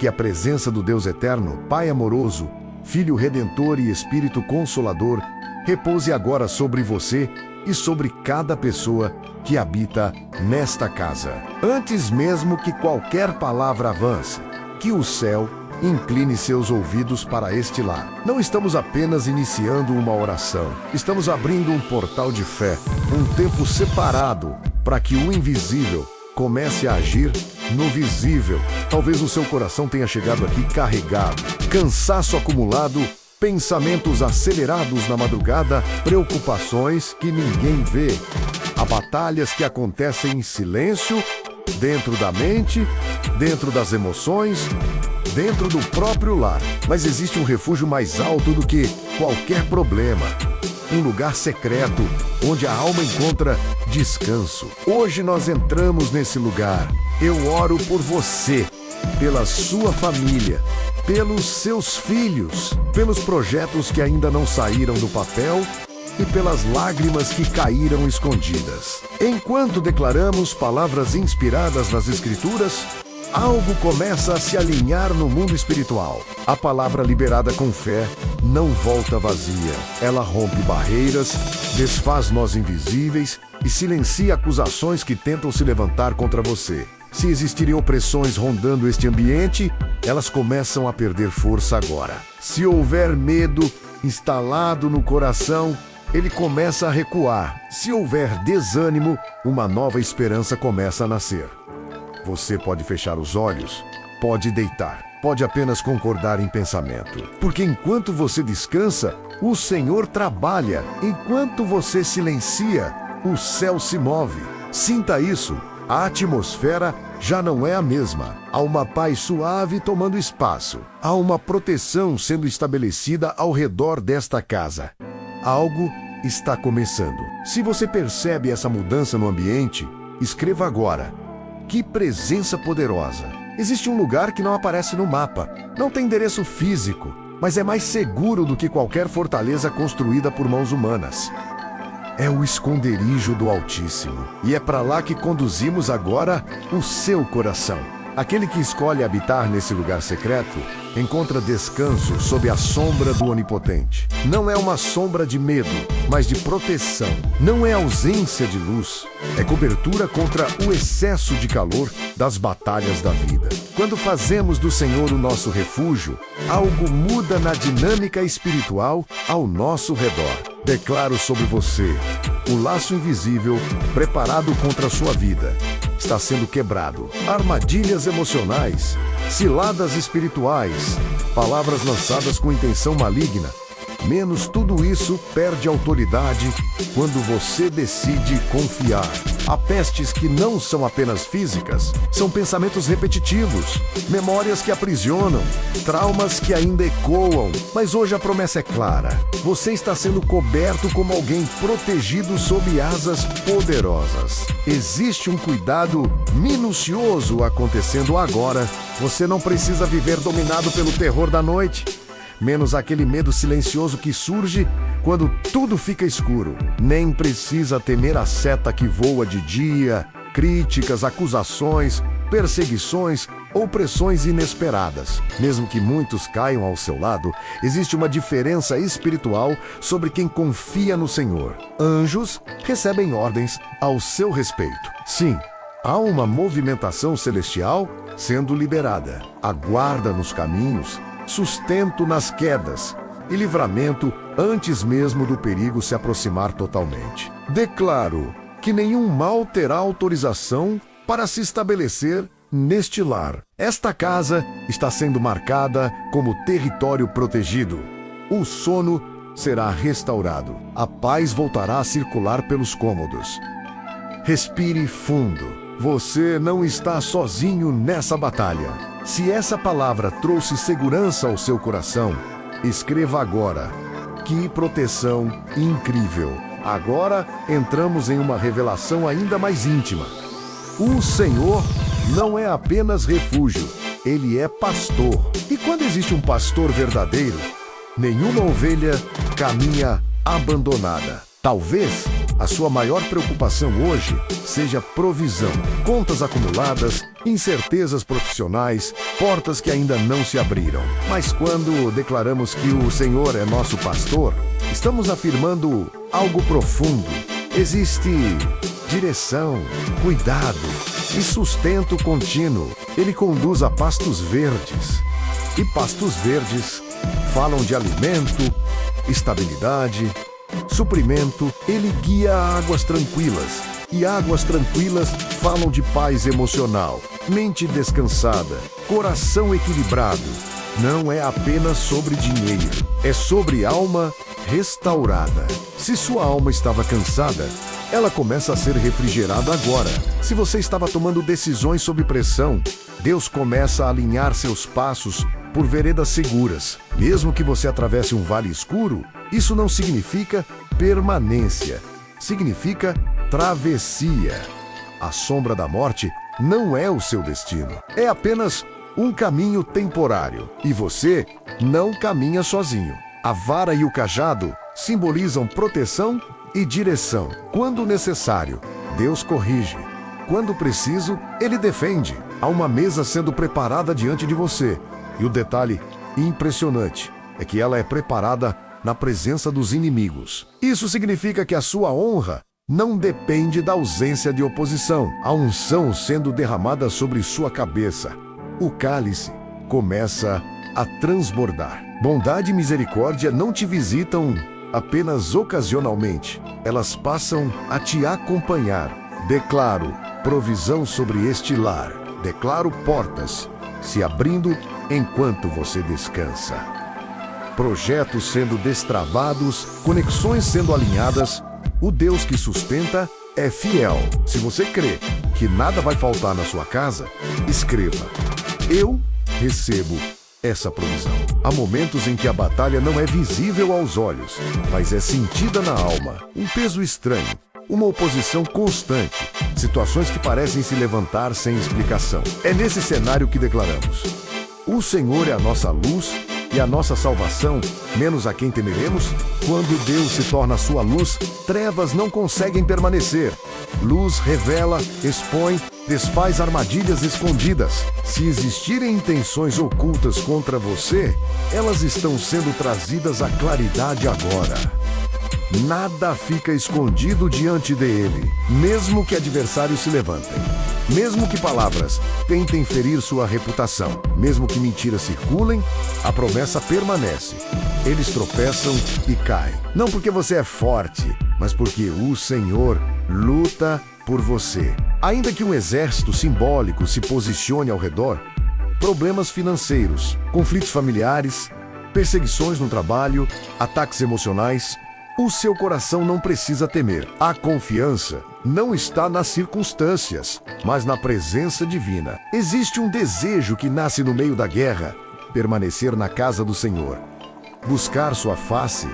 Que a presença do Deus Eterno, Pai amoroso, Filho Redentor e Espírito Consolador, repouse agora sobre você e sobre cada pessoa que habita nesta casa. Antes mesmo que qualquer palavra avance, que o céu incline seus ouvidos para este lar. Não estamos apenas iniciando uma oração, estamos abrindo um portal de fé, um tempo separado para que o invisível comece a agir no visível. Talvez o seu coração tenha chegado aqui carregado, cansaço acumulado, pensamentos acelerados na madrugada, preocupações que ninguém vê. Há batalhas que acontecem em silêncio, dentro da mente, dentro das emoções, dentro do próprio lar. Mas existe um refúgio mais alto do que qualquer problema. Um lugar secreto, onde a alma encontra descanso. Hoje nós entramos nesse lugar. Eu oro por você, pela sua família, pelos seus filhos, pelos projetos que ainda não saíram do papel e pelas lágrimas que caíram escondidas. Enquanto declaramos palavras inspiradas nas Escrituras, algo começa a se alinhar no mundo espiritual. A palavra liberada com fé não volta vazia. Ela rompe barreiras, desfaz nós invisíveis e silencia acusações que tentam se levantar contra você. Se existirem opressões rondando este ambiente, elas começam a perder força agora. Se houver medo instalado no coração, ele começa a recuar. Se houver desânimo, uma nova esperança começa a nascer. Você pode fechar os olhos, pode deitar, pode apenas concordar em pensamento. Porque enquanto você descansa, o Senhor trabalha. Enquanto você silencia, o céu se move. Sinta isso. A atmosfera já não é a mesma. Há uma paz suave tomando espaço. Há uma proteção sendo estabelecida ao redor desta casa. Algo está começando. Se você percebe essa mudança no ambiente, escreva agora. Que presença poderosa! Existe um lugar que não aparece no mapa. Não tem endereço físico, mas é mais seguro do que qualquer fortaleza construída por mãos humanas. É o esconderijo do Altíssimo. E é para lá que conduzimos agora o seu coração. Aquele que escolhe habitar nesse lugar secreto encontra descanso sob a sombra do Onipotente. Não é uma sombra de medo, mas de proteção. Não é ausência de luz, é cobertura contra o excesso de calor das batalhas da vida. Quando fazemos do Senhor o nosso refúgio, algo muda na dinâmica espiritual ao nosso redor. Declaro sobre você, o laço invisível preparado contra a sua vida está sendo quebrado. Armadilhas emocionais, ciladas espirituais, palavras lançadas com intenção maligna. Menos tudo isso perde autoridade quando você decide confiar. Há pestes que não são apenas físicas, são pensamentos repetitivos, memórias que aprisionam, traumas que ainda ecoam. Mas hoje a promessa é clara. Você está sendo coberto como alguém protegido sob asas poderosas. Existe um cuidado minucioso acontecendo agora. Você não precisa viver dominado pelo terror da noite. Menos aquele medo silencioso que surge quando tudo fica escuro. Nem precisa temer a seta que voa de dia, críticas, acusações, perseguições ou pressões inesperadas. Mesmo que muitos caiam ao seu lado, existe uma diferença espiritual sobre quem confia no Senhor. Anjos recebem ordens ao seu respeito. Sim, há uma movimentação celestial sendo liberada. A guarda nos caminhos, sustento nas quedas e livramento antes mesmo do perigo se aproximar totalmente. Declaro que nenhum mal terá autorização para se estabelecer neste lar. Esta casa está sendo marcada como território protegido. O sono será restaurado. A paz voltará a circular pelos cômodos. Respire fundo. Você não está sozinho nessa batalha. Se essa palavra trouxe segurança ao seu coração, escreva agora. Que proteção incrível! Agora entramos em uma revelação ainda mais íntima. O Senhor não é apenas refúgio, Ele é pastor. E quando existe um pastor verdadeiro, nenhuma ovelha caminha abandonada. Talvez a sua maior preocupação hoje seja provisão, contas acumuladas, incertezas profissionais, portas que ainda não se abriram. Mas quando declaramos que o Senhor é nosso pastor, estamos afirmando algo profundo. Existe direção, cuidado e sustento contínuo. Ele conduz a pastos verdes. E pastos verdes falam de alimento, estabilidade, suprimento. Ele guia a águas tranquilas. E águas tranquilas falam de paz emocional, mente descansada, coração equilibrado. Não é apenas sobre dinheiro, é sobre alma restaurada. Se sua alma estava cansada, ela começa a ser refrigerada agora. Se você estava tomando decisões sob pressão, Deus começa a alinhar seus passos por veredas seguras. Mesmo que você atravesse um vale escuro, isso não significa permanência, significa travessia. A sombra da morte não é o seu destino, é apenas um caminho temporário. E você não caminha sozinho. A vara e o cajado simbolizam proteção e direção. Quando necessário, Deus corrige. Quando preciso, Ele defende. Há uma mesa sendo preparada diante de você. E o detalhe impressionante é que ela é preparada na presença dos inimigos. Isso significa que a sua honra não depende da ausência de oposição. A unção sendo derramada sobre sua cabeça. O cálice começa a transbordar. Bondade e misericórdia não te visitam apenas ocasionalmente. Elas passam a te acompanhar. Declaro provisão sobre este lar. Declaro portas se abrindo enquanto você descansa. Projetos sendo destravados, conexões sendo alinhadas. O Deus que sustenta é fiel. Se você crê que nada vai faltar na sua casa, escreva: eu recebo essa provisão. Há momentos em que a batalha não é visível aos olhos, mas é sentida na alma. Um peso estranho, uma oposição constante, situações que parecem se levantar sem explicação. É nesse cenário que declaramos: o Senhor é a nossa luz e a nossa salvação, menos a quem temeremos. Quando Deus se torna a sua luz, trevas não conseguem permanecer. Luz revela, expõe, desfaz armadilhas escondidas. Se existirem intenções ocultas contra você, elas estão sendo trazidas à claridade agora. Nada fica escondido diante dele, mesmo que adversários se levantem. Mesmo que palavras tentem ferir sua reputação, mesmo que mentiras circulem, a promessa permanece. Eles tropeçam e caem. Não porque você é forte, mas porque o Senhor luta por você. Ainda que um exército simbólico se posicione ao redor, problemas financeiros, conflitos familiares, perseguições no trabalho, ataques emocionais, o seu coração não precisa temer. A confiança não está nas circunstâncias, mas na presença divina. Existe um desejo que nasce no meio da guerra: permanecer na casa do Senhor, buscar sua face,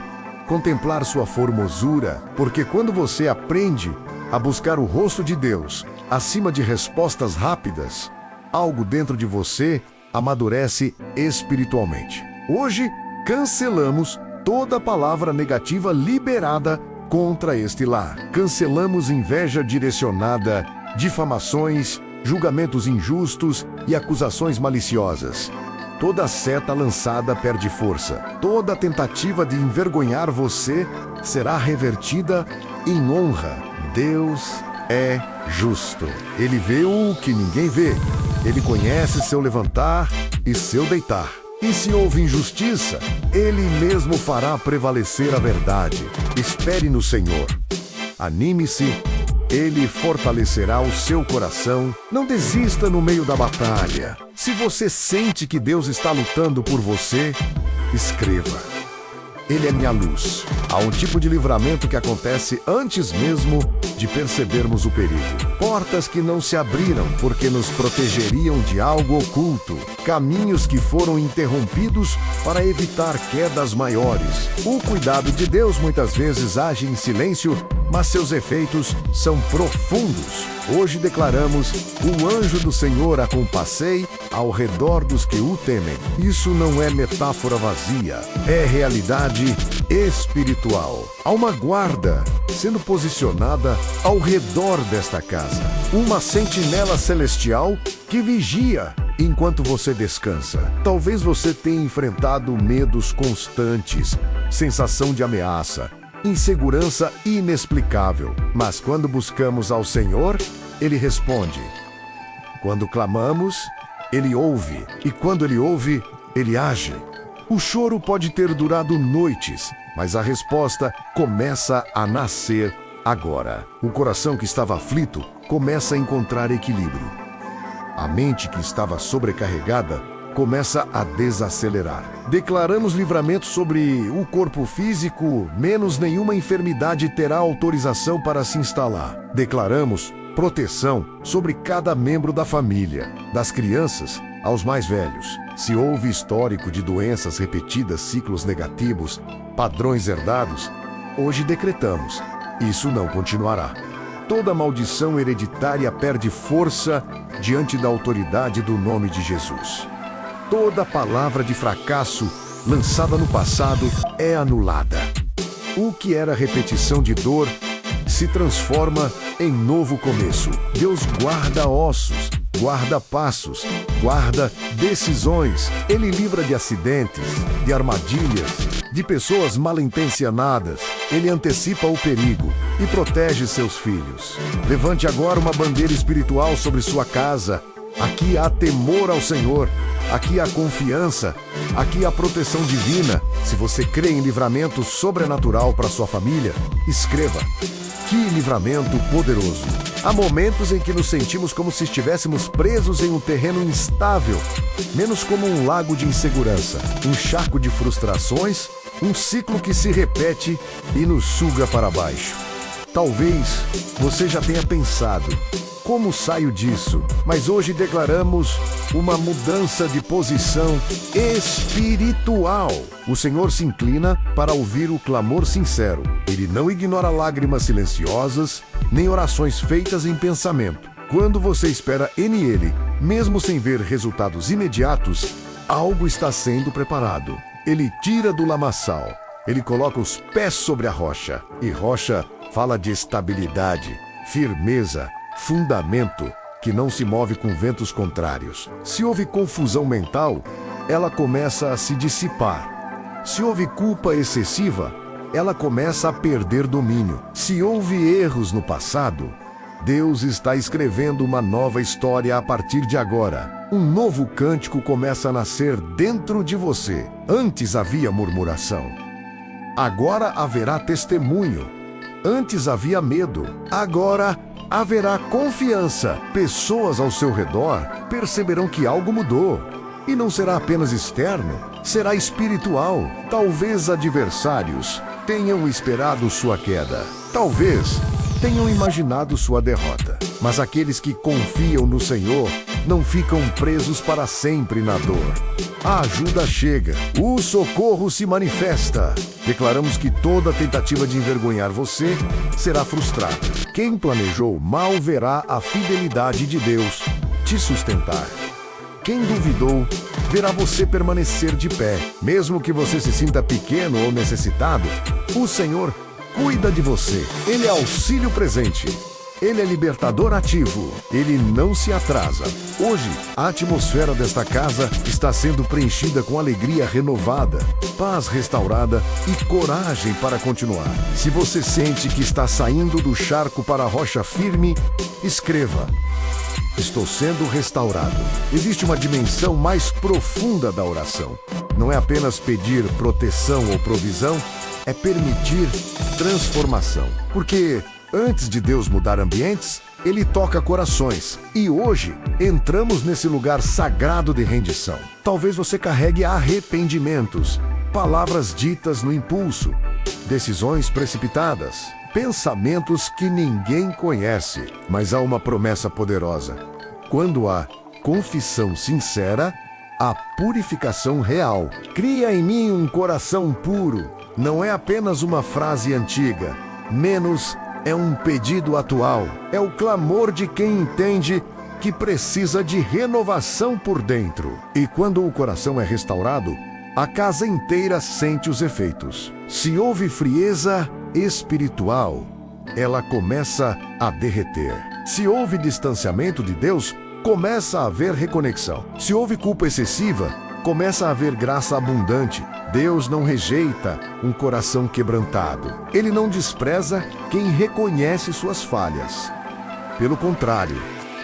contemplar sua formosura, porque quando você aprende a buscar o rosto de Deus acima de respostas rápidas, algo dentro de você amadurece espiritualmente. Hoje, cancelamos toda palavra negativa liberada contra este lar. Cancelamos inveja direcionada, difamações, julgamentos injustos e acusações maliciosas. Toda seta lançada perde força. Toda tentativa de envergonhar você será revertida em honra. Deus é justo. Ele vê o que ninguém vê. Ele conhece seu levantar e seu deitar. E se houve injustiça, Ele mesmo fará prevalecer a verdade. Espere no Senhor. Anime-se. Ele fortalecerá o seu coração. Não desista no meio da batalha. Se você sente que Deus está lutando por você, escreva: Ele é minha luz. Há um tipo de livramento que acontece antes mesmo de percebermos o perigo. Portas que não se abriram porque nos protegeriam de algo oculto. Caminhos que foram interrompidos para evitar quedas maiores. O cuidado de Deus muitas vezes age em silêncio mas seus efeitos são profundos. Hoje declaramos: o anjo do Senhor acompasseie ao redor dos que o temem. Isso não é metáfora vazia, é realidade espiritual. Há uma guarda sendo posicionada ao redor desta casa. Uma sentinela celestial que vigia enquanto você descansa. Talvez você tenha enfrentado medos constantes, sensação de ameaça, insegurança inexplicável. Mas quando buscamos ao Senhor, Ele responde. Quando clamamos, Ele ouve. E quando Ele ouve, Ele age. O choro pode ter durado noites, mas a resposta começa a nascer agora. O coração que estava aflito começa a encontrar equilíbrio. A mente que estava sobrecarregada começa a desacelerar. Declaramos livramento sobre o corpo físico, menos nenhuma enfermidade terá autorização para se instalar. Declaramos proteção sobre cada membro da família, das crianças aos mais velhos. Se houve histórico de doenças repetidas, ciclos negativos, padrões herdados, hoje decretamos: isso não continuará. Toda maldição hereditária perde força diante da autoridade do nome de Jesus. Toda palavra de fracasso lançada no passado é anulada. O que era repetição de dor se transforma em novo começo. Deus guarda ossos, guarda passos, guarda decisões. Ele livra de acidentes, de armadilhas, de pessoas mal intencionadas. Ele antecipa o perigo e protege seus filhos. Levante agora uma bandeira espiritual sobre sua casa. Aqui há temor ao Senhor, aqui há confiança, aqui há proteção divina. Se você crê em livramento sobrenatural para sua família, escreva: que livramento poderoso! Há momentos em que nos sentimos como se estivéssemos presos em um terreno instável, menos como um lago de insegurança, um charco de frustrações, um ciclo que se repete e nos suga para baixo. Talvez você já tenha pensado: como saio disso? Mas hoje declaramos uma mudança de posição espiritual. O Senhor se inclina para ouvir o clamor sincero. Ele não ignora lágrimas silenciosas, nem orações feitas em pensamento. Quando você espera nele, mesmo sem ver resultados imediatos, algo está sendo preparado. Ele tira do lamaçal. Ele coloca os pés sobre a rocha. E rocha fala de estabilidade, firmeza, fundamento que não se move com ventos contrários. Se houve confusão mental, ela começa a se dissipar. Se houve culpa excessiva, ela começa a perder domínio. Se houve erros no passado, Deus está escrevendo uma nova história a partir de agora. Um novo cântico começa a nascer dentro de você. Antes havia murmuração. Agora haverá testemunho. Antes havia medo. Agora haverá confiança. Pessoas ao seu redor perceberão que algo mudou. E não será apenas externo, será espiritual. Talvez adversários tenham esperado sua queda. Talvez tenham imaginado sua derrota. Mas aqueles que confiam no Senhor não ficam presos para sempre na dor. A ajuda chega, o socorro se manifesta. Declaramos que toda tentativa de envergonhar você será frustrada. Quem planejou mal verá a fidelidade de Deus te sustentar. Quem duvidou verá você permanecer de pé. Mesmo que você se sinta pequeno ou necessitado, o Senhor cuida de você. Ele é auxílio presente. Ele é libertador ativo. Ele não se atrasa. Hoje, a atmosfera desta casa está sendo preenchida com alegria renovada, paz restaurada e coragem para continuar. Se você sente que está saindo do charco para a rocha firme, escreva: estou sendo restaurado. Existe uma dimensão mais profunda da oração. Não é apenas pedir proteção ou provisão, é permitir transformação. Porque antes de Deus mudar ambientes, Ele toca corações. E hoje, entramos nesse lugar sagrado de rendição. Talvez você carregue arrependimentos, palavras ditas no impulso, decisões precipitadas, pensamentos que ninguém conhece. Mas há uma promessa poderosa. Quando há confissão sincera, há purificação real. Cria em mim um coração puro. Não é apenas uma frase antiga. Menos é um pedido atual, é o clamor de quem entende que precisa de renovação por dentro. E quando o coração é restaurado, a casa inteira sente os efeitos. Se houve frieza espiritual, ela começa a derreter. Se houve distanciamento de Deus, começa a haver reconexão. Se houve culpa excessiva, começa a haver graça abundante. Deus não rejeita um coração quebrantado. Ele não despreza quem reconhece suas falhas. Pelo contrário,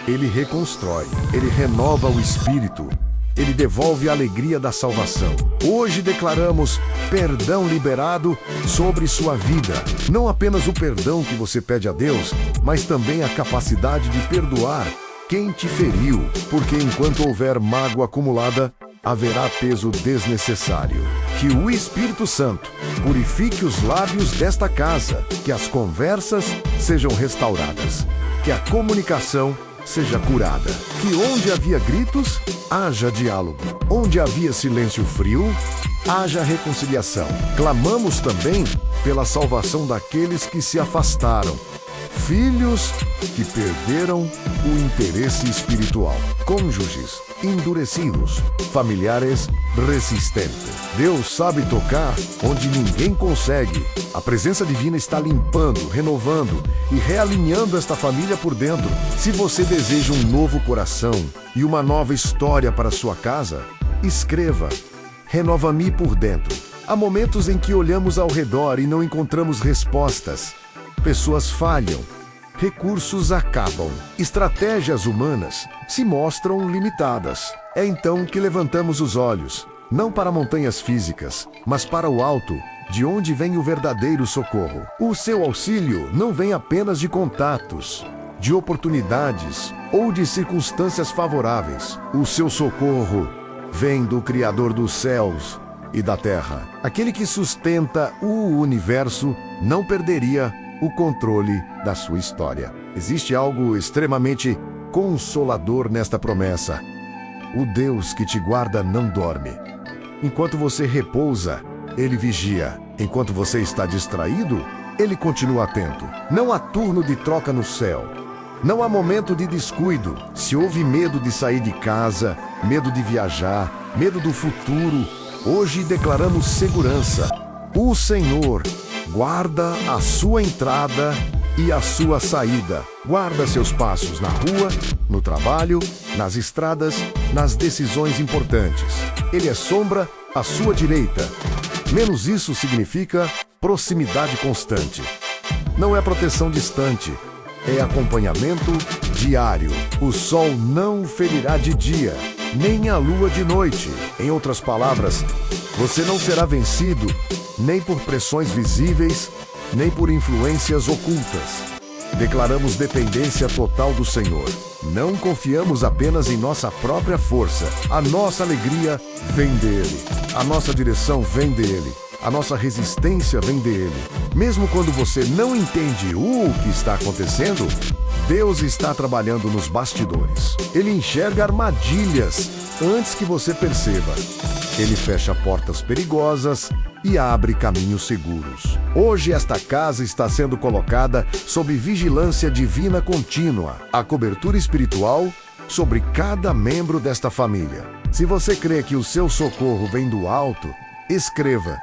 Ele reconstrói, Ele renova o espírito, Ele devolve a alegria da salvação. Hoje declaramos perdão liberado sobre sua vida. Não apenas o perdão que você pede a Deus, mas também a capacidade de perdoar quem te feriu, porque enquanto houver mágoa acumulada, haverá peso desnecessário. Que o Espírito Santo purifique os lábios desta casa, que as conversas sejam restauradas, que a comunicação seja curada, que onde havia gritos, haja diálogo, onde havia silêncio frio, haja reconciliação. Clamamos também pela salvação daqueles que se afastaram, filhos que perderam o interesse espiritual, cônjuges endurecidos, familiares resistentes. Deus sabe tocar onde ninguém consegue. A presença divina está limpando, renovando e realinhando esta família por dentro. Se você deseja um novo coração e uma nova história para sua casa, escreva: renova-me por dentro. Há momentos em que olhamos ao redor e não encontramos respostas. Pessoas falham, recursos acabam, estratégias humanas se mostram limitadas. É então que levantamos os olhos, não para montanhas físicas, mas para o alto, de onde vem o verdadeiro socorro. O seu auxílio não vem apenas de contatos, de oportunidades ou de circunstâncias favoráveis. O seu socorro vem do Criador dos céus e da terra. Aquele que sustenta o universo não perderia o controle da sua história. Existe algo extremamente consolador nesta promessa. O Deus que te guarda não dorme. Enquanto você repousa, Ele vigia. Enquanto você está distraído, Ele continua atento. Não há turno de troca no céu. Não há momento de descuido. Se houve medo de sair de casa, medo de viajar, medo do futuro, hoje declaramos segurança. O Senhor guarda a sua entrada e a sua saída. Guarda seus passos na rua, no trabalho, nas estradas, nas decisões importantes. Ele é sombra à sua direita. Menos isso significa proximidade constante. Não é proteção distante, é acompanhamento diário. O sol não o ferirá de dia, nem a lua de noite. Em outras palavras, você não será vencido nem por pressões visíveis, nem por influências ocultas. Declaramos dependência total do Senhor. Não confiamos apenas em nossa própria força. A nossa alegria vem dele. A nossa direção vem dele. A nossa resistência vem dele. Mesmo quando você não entende o que está acontecendo, Deus está trabalhando nos bastidores. Ele enxerga armadilhas antes que você perceba. Ele fecha portas perigosas e abre caminhos seguros. Hoje esta casa está sendo colocada sob vigilância divina contínua. A cobertura espiritual sobre cada membro desta família. Se você crê que o seu socorro vem do alto, escreva: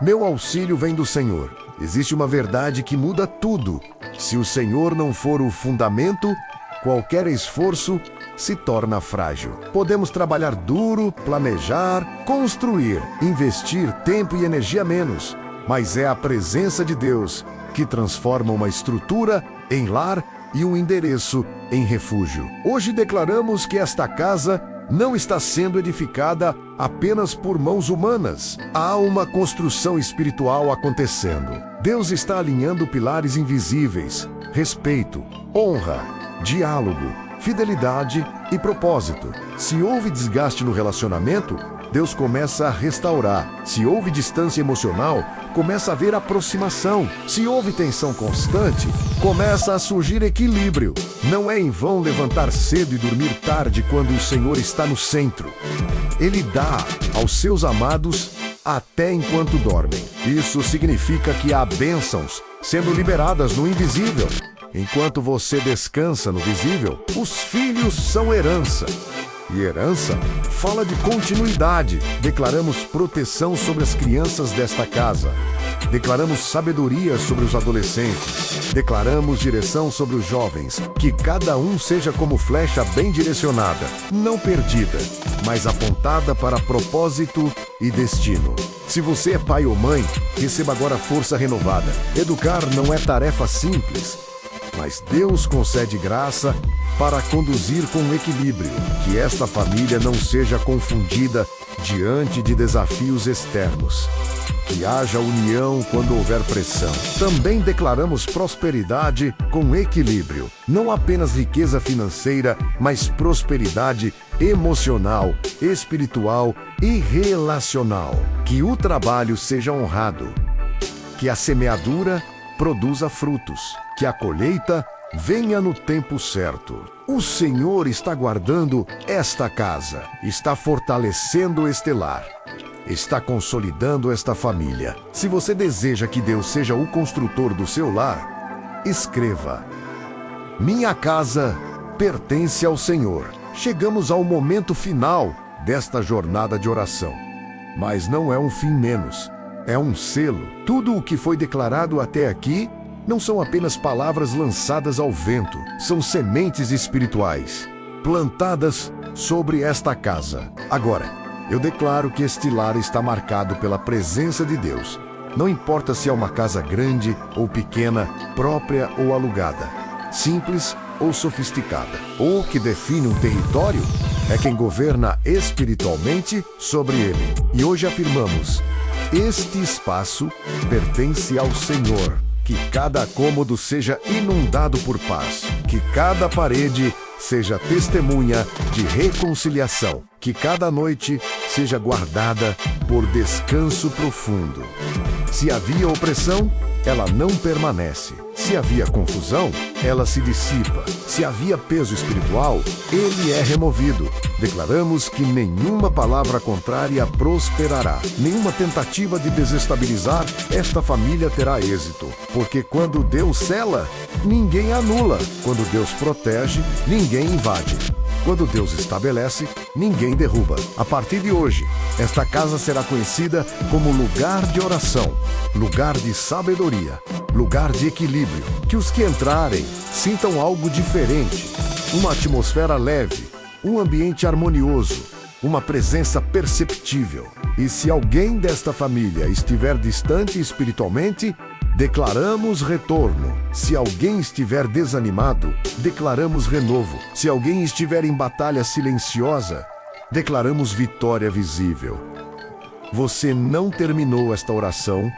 meu auxílio vem do Senhor. Existe uma verdade que muda tudo. Se o Senhor não for o fundamento, qualquer esforço se torna frágil. Podemos trabalhar duro, planejar, construir, investir tempo e energia menos, mas é a presença de Deus que transforma uma estrutura em lar e um endereço em refúgio. Hoje declaramos que esta casa não está sendo edificada apenas por mãos humanas. Há uma construção espiritual acontecendo. Deus está alinhando pilares invisíveis: respeito, honra, diálogo, fidelidade e propósito. Se houve desgaste no relacionamento, Deus começa a restaurar. Se houve distância emocional, começa a haver aproximação. Se houve tensão constante, começa a surgir equilíbrio. Não é em vão levantar cedo e dormir tarde quando o Senhor está no centro. Ele dá aos seus amados até enquanto dormem. Isso significa que há bênçãos sendo liberadas no invisível. Enquanto você descansa no visível, os filhos são herança. E herança fala de continuidade. Declaramos proteção sobre as crianças desta casa. Declaramos sabedoria sobre os adolescentes. Declaramos direção sobre os jovens. Que cada um seja como flecha bem direcionada, não perdida, mas apontada para propósito e destino. Se você é pai ou mãe, receba agora força renovada. Educar não é tarefa simples, mas Deus concede graça para conduzir com equilíbrio, que esta família não seja confundida diante de desafios externos. Que haja união quando houver pressão. Também declaramos prosperidade com equilíbrio. Não apenas riqueza financeira, mas prosperidade emocional, espiritual e relacional. Que o trabalho seja honrado. Que a semeadura produza frutos. Que a colheita venha no tempo certo. O Senhor está guardando esta casa, está fortalecendo este lar, está consolidando esta família. Se você deseja que Deus seja o construtor do seu lar, escreva: minha casa pertence ao Senhor. Chegamos ao momento final desta jornada de oração. Mas não é um fim menos, é um selo. Tudo o que foi declarado até aqui não são apenas palavras lançadas ao vento, são sementes espirituais, plantadas sobre esta casa. Agora, eu declaro que este lar está marcado pela presença de Deus. Não importa se é uma casa grande ou pequena, própria ou alugada, simples ou sofisticada. O que define um território é quem governa espiritualmente sobre ele. E hoje afirmamos: este espaço pertence ao Senhor. Que cada cômodo seja inundado por paz. Que cada parede seja testemunha de reconciliação. Que cada noite seja guardada por descanso profundo. Se havia opressão, ela não permanece. Se havia confusão, ela se dissipa. Se havia peso espiritual, ele é removido. Declaramos que nenhuma palavra contrária prosperará. Nenhuma tentativa de desestabilizar esta família terá êxito. Porque quando Deus cela, ninguém anula. Quando Deus protege, ninguém invade. Quando Deus estabelece, ninguém derruba. A partir de hoje, esta casa será conhecida como lugar de oração, lugar de sabedoria, lugar de equilíbrio. Que os que entrarem sintam algo diferente, uma atmosfera leve, um ambiente harmonioso, uma presença perceptível. E se alguém desta família estiver distante espiritualmente, declaramos retorno. Se alguém estiver desanimado, declaramos renovo. Se alguém estiver em batalha silenciosa, declaramos vitória visível. Você não terminou esta oração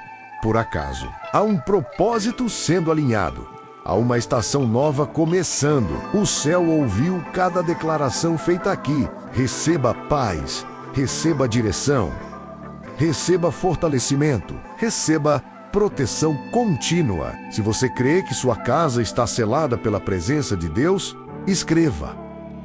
por acaso. Há um propósito sendo alinhado. Há uma estação nova começando. O céu ouviu cada declaração feita aqui. Receba paz, receba direção, receba fortalecimento, receba proteção contínua. Se você crê que sua casa está selada pela presença de Deus, escreva: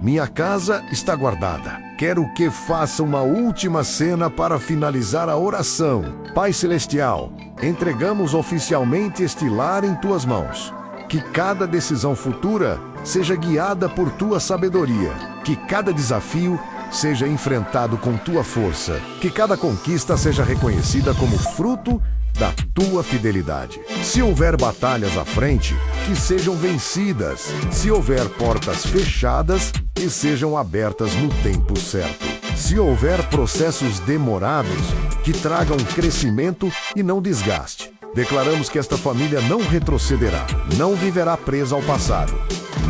minha casa está guardada. Quero que faça uma última cena para finalizar a oração. Pai Celestial, entregamos oficialmente este lar em tuas mãos. Que cada decisão futura seja guiada por tua sabedoria. Que cada desafio seja enfrentado com tua força. Que cada conquista seja reconhecida como fruto da tua fidelidade. Se houver batalhas à frente, que sejam vencidas. Se houver portas fechadas, que sejam abertas no tempo certo. Se houver processos demorados, que tragam crescimento e não desgaste. Declaramos que esta família não retrocederá, não viverá presa ao passado,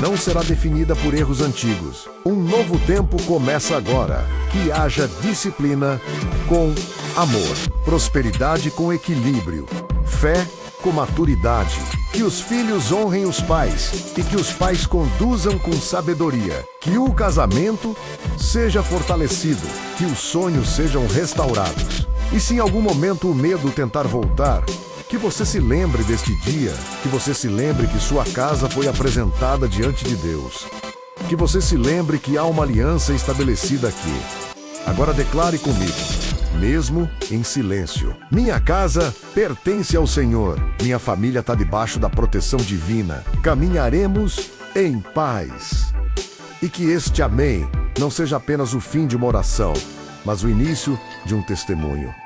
não será definida por erros antigos. Um novo tempo começa agora. Que haja disciplina com amor, prosperidade com equilíbrio, fé com maturidade. Que os filhos honrem os pais e que os pais conduzam com sabedoria. Que o casamento seja fortalecido, que os sonhos sejam restaurados. E se em algum momento o medo tentar voltar, que você se lembre deste dia, que você se lembre que sua casa foi apresentada diante de Deus. Que você se lembre que há uma aliança estabelecida aqui. Agora declare comigo: mesmo em silêncio. Minha casa pertence ao Senhor. Minha família está debaixo da proteção divina. Caminharemos em paz. E que este amém não seja apenas o fim de uma oração, mas o início de um testemunho.